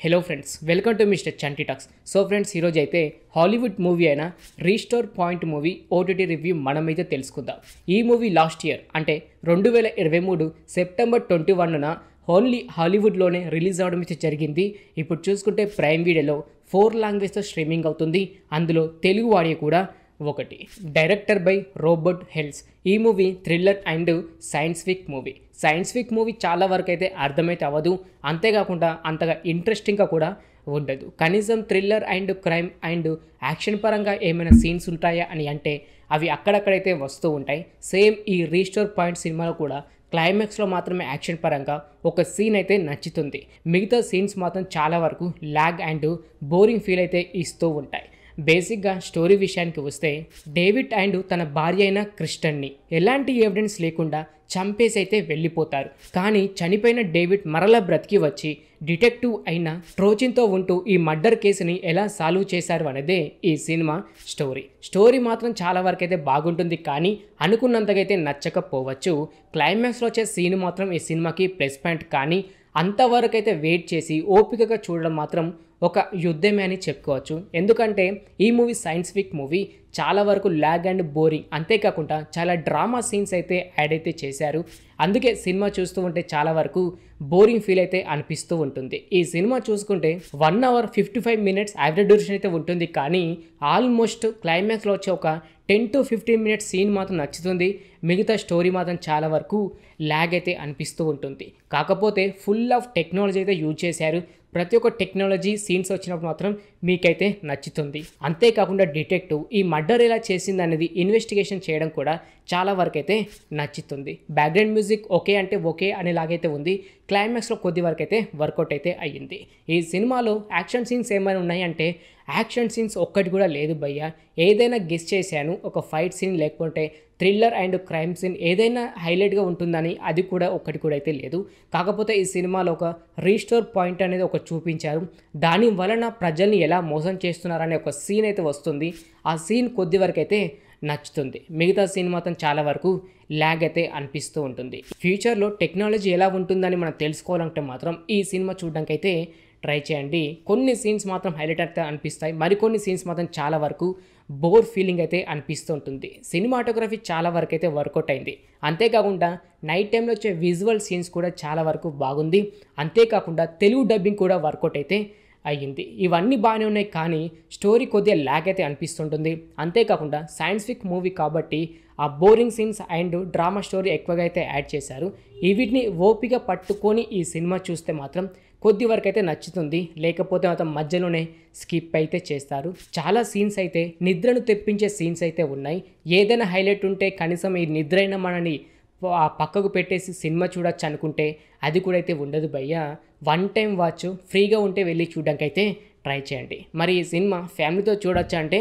Hello friends, welcome to mister Chanti talks. So friends, ఈరోజు అయితే Hollywood movie అయిన restore point movie OTT review మనమైతే తెలుసుకుందాం. ఈ మూవీ లాస్ట్ ఇయర్ అంటే 2023 సెప్టెంబర్ 21న ఓన్లీ హాలీవుడ్లోనే రిలీజ్ అవడం అయితే జరిగింది. ఇప్పుడు చూసుకుంటే ప్రైమ్ వీడియోలో 4 లాంగ్వేజ్తో స్ట్రీమింగ్ అవుతుంది. అందులో తెలుగు ఆడియో కూడా ఒకటి. డైరెక్టర్ బై రోబర్ట్ హెల్స్. ఈ movie thriller and science fic movie చాలా వరకు అయితే అర్థమైతే అవ్వదు. అంతేకాకుండా అంతగా ఇంట్రెస్టింగ్గా కూడా ఉండదు. కనీసం thriller and crime and action పరంగా ఏమైనా సీన్స్ ఉంటాయా అని అంటే అవి అక్కడక్కడైతే వస్తూ ఉంటాయి. సేమ్ ఈ రీస్టోర్ పాయింట్ సినిమాలో కూడా క్లైమాక్స్లో మాత్రమే యాక్షన్ పరంగా ఒక సీన్ అయితే నచ్చుతుంది. మిగతా సీన్స్ మాత్రం చాలా వరకు ల్యాగ్ అండ్ బోరింగ్ ఫీల్ అయితే ఇస్తూ ఉంటాయి. బేసిక్గా స్టోరీ విషయానికి వస్తే, డేవిడ్ అండ్ తన భార్య అయిన క్రిస్టన్ని ఎలాంటి ఎవిడెన్స్ లేకుండా చంపేసి అయితే వెళ్ళిపోతారు. కానీ చనిపోయిన డేవిడ్ మరలా బ్రతికి వచ్చి డిటెక్టివ్ అయిన ట్రోచిన్తో ఉంటూ ఈ మర్డర్ కేసుని ఎలా సాల్వ్ చేశారు అనేదే ఈ సినిమా స్టోరీ మాత్రం చాలా వరకు అయితే బాగుంటుంది. కానీ అనుకున్నంతగా అయితే నచ్చకపోవచ్చు. క్లైమాక్స్లో వచ్చే సీన్ మాత్రం ఈ సినిమాకి ప్లస్ పాయింట్. కానీ అంతవరకు అయితే వెయిట్ చేసి ఓపికగా చూడడం మాత్రం ఒక యుద్ధమే అని చెప్పుకోవచ్చు. ఎందుకంటే ఈ మూవీ సైన్స్ ఫిక్ మూవీ చాలా వరకు ల్యాగ్ అండ్ బోరింగ్, అంతేకాకుండా చాలా డ్రామా సీన్స్ అయితే యాడ్ అయితే చేశారు. అందుకే సినిమా చూస్తూ ఉంటే చాలా వరకు బోరింగ్ ఫీల్ అయితే అనిపిస్తూ ఉంటుంది. ఈ సినిమా చూసుకుంటే 1 hour 55 minutes యావరేజ్ డ్యూరేషన్ అయితే ఉంటుంది. కానీ ఆల్మోస్ట్ క్లైమాక్స్లో వచ్చే ఒక 10 to 15 minutes సీన్ మాత్రం నచ్చుతుంది. మిగతా స్టోరీ మాత్రం చాలా వరకు ల్యాగ్ అయితే అనిపిస్తూ ఉంటుంది. కాకపోతే ఫుల్ ఆఫ్ టెక్నాలజీ అయితే యూజ్ చేశారు. ప్రతి ఒక్క టెక్నాలజీ సీన్స్ వచ్చినప్పుడు మాత్రం మీకైతే నచ్చుతుంది. అంతేకాకుండా డిటెక్టివ్ ఈ మర్డర్ ఎలా చేసింది అనేది ఇన్వెస్టిగేషన్ చేయడం కూడా చాలా వరకు అయితే నచ్చుతుంది. బ్యాక్గ్రౌండ్ మ్యూజిక్ ఓకే అంటే ఓకే అనేలాగైతే ఉంది. క్లైమాక్స్లో కొద్ది వరకు అయితే వర్కౌట్ అయితే అయ్యింది. ఈ సినిమాలో యాక్షన్ సీన్స్ ఏమైనా ఉన్నాయంటే యాక్షన్ సీన్స్ ఒక్కటి కూడా లేదు భయ్య. ఏదైనా గెస్ చేశాను, ఒక ఫైట్ సీన్ లేకపోతే థ్రిల్లర్ అండ్ క్రైమ్ సీన్ ఏదైనా హైలైట్గా ఉంటుందని, అది కూడా ఒక్కటి కూడా అయితే లేదు. కాకపోతే ఈ సినిమాలో ఒక రీస్టోర్ పాయింట్ అనేది ఒక చూపించారు. దాని వలన ప్రజల్ని ఎలా మోసం చేస్తున్నారనే ఒక సీన్ అయితే వస్తుంది. ఆ సీన్ కొద్ది వరకు అయితే నచ్చుతుంది. మిగతా సీన్ మాత్రం చాలా వరకు ల్యాగ్ అయితే అనిపిస్తూ ఉంటుంది. ఫ్యూచర్లో టెక్నాలజీ ఎలా ఉంటుందని మనం తెలుసుకోవాలంటే మాత్రం ఈ సినిమా చూడడానికి అయితే ట్రై చేయండి. కొన్ని సీన్స్ మాత్రం హైలైట్ అయితే అనిపిస్తాయి, మరికొన్ని సీన్స్ మాత్రం చాలా వరకు బోర్ ఫీలింగ్ అయితే అనిపిస్తూ ఉంటుంది. సినిమాటోగ్రఫీ చాలా వరకు అయితే వర్కౌట్ అయింది. అంతేకాకుండా నైట్ టైంలో వచ్చే విజువల్ సీన్స్ కూడా చాలా వరకు బాగుంది. అంతేకాకుండా తెలుగు డబ్బింగ్ కూడా వర్కౌట్ అయితే అయ్యింది. ఇవన్నీ బాగానే ఉన్నాయి. కానీ స్టోరీ కొద్దిగా ల్యాగ్ అయితే అనిపిస్తుంటుంది. అంతేకాకుండా సైన్స్ ఫిక్ మూవీ కాబట్టి ఆ boring scenes and drama story ఎక్కువగా అయితే యాడ్ చేశారు. వీటిని ఓపిక పట్టుకొని ఈ సినిమా చూస్తే మాత్రం కొద్ది వరకు అయితే నచ్చుతుంది. లేకపోతే మాత్రం మధ్యలోనే స్కిప్ అయితే చేస్తారు. చాలా సీన్స్ అయితే నిద్రను తెప్పించే సీన్స్ అయితే ఉన్నాయి. ఏదైనా హైలైట్ ఉంటే కనీసం ఈ నిద్ర అయినా మనని ఆ పక్కకు పెట్టేసి సినిమా చూడొచ్చు అనుకుంటే అది కూడా అయితే ఉండదు భయ్య. 1 time వాచ్ ఫ్రీగా ఉంటే వెళ్ళి చూడడానికి అయితే ట్రై చేయండి. మరి ఈ సినిమా ఫ్యామిలీతో చూడొచ్చా అంటే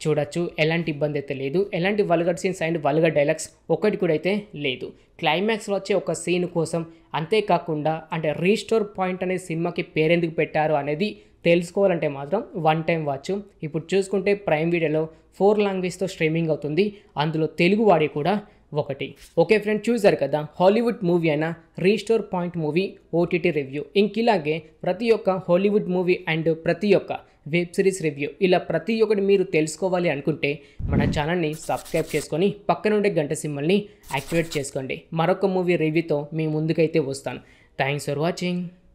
చూడొచ్చు, ఎలాంటి ఇబ్బంది అయితే లేదు. ఎలాంటి vulgar scenes and vulgar dialogues ఒక్కటి కూడా అయితే లేదు. క్లైమాక్స్లో వచ్చే ఒక సీన్ కోసం, అంతేకాకుండా అంటే రీస్టోర్ పాయింట్ అనే సినిమాకి పేరెందుకు పెట్టారు అనేది తెలుసుకోవాలంటే మాత్రం 1 time వాచ్. ఇప్పుడు చూసుకుంటే ప్రైమ్ వీడియోలో 4 లాంగ్వేజ్తో స్ట్రీమింగ్ అవుతుంది. అందులో తెలుగు వాడి కూడా ఒకటి. ఓకే ఫ్రెండ్, చూసారు కదా హాలీవుడ్ మూవీ అయిన restore point movie OTT review. ఇంకిలాగే ప్రతి ఒక్క హాలీవుడ్ మూవీ అండ్ ప్రతి ఒక్క వెబ్ సిరీస్ రివ్యూ ఇలా ప్రతి ఒక్కటి మీరు తెలుసుకోవాలి అనుకుంటే మన ఛానల్ని సబ్స్క్రైబ్ చేసుకొని పక్కన ఉండే గంట సింబల్ని యాక్టివేట్ చేసుకోండి. మరొక మూవీ రివ్యూతో మీ ముందుకైతే వస్తాను. Thanks for watching.